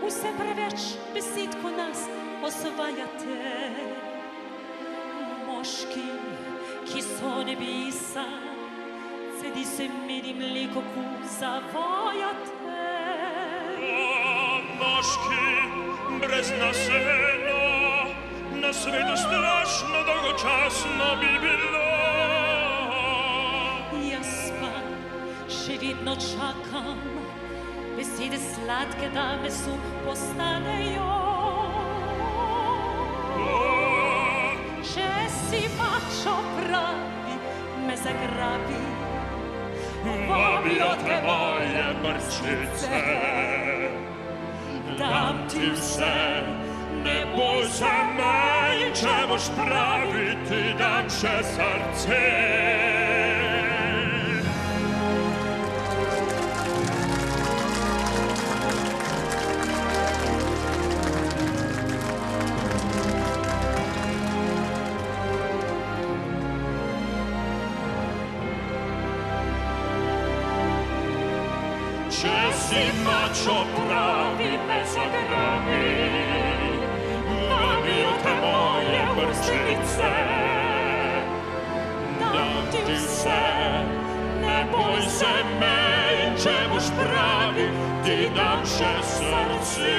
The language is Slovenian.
Усе превеч бесідку нас осваяте. Мошки, ки со небеса, седи се мири млеко ку завояте. Мошки, брезна сена, на свету страшно довгочасно би било. Я спам, ще видно чакам, бесіди сладке да ме сух постанеjo. Že si mačo pravi, me zagrabi, Vabijo te moje brčice, dam ti vse, ne boj se mej, če boš pravi, ti dam še srce. Če si mačo pravi, me zagrabi, vabijo te moje brčice. Dam ti vse, ne boj se mej, če boš pravi, ti dam še srce.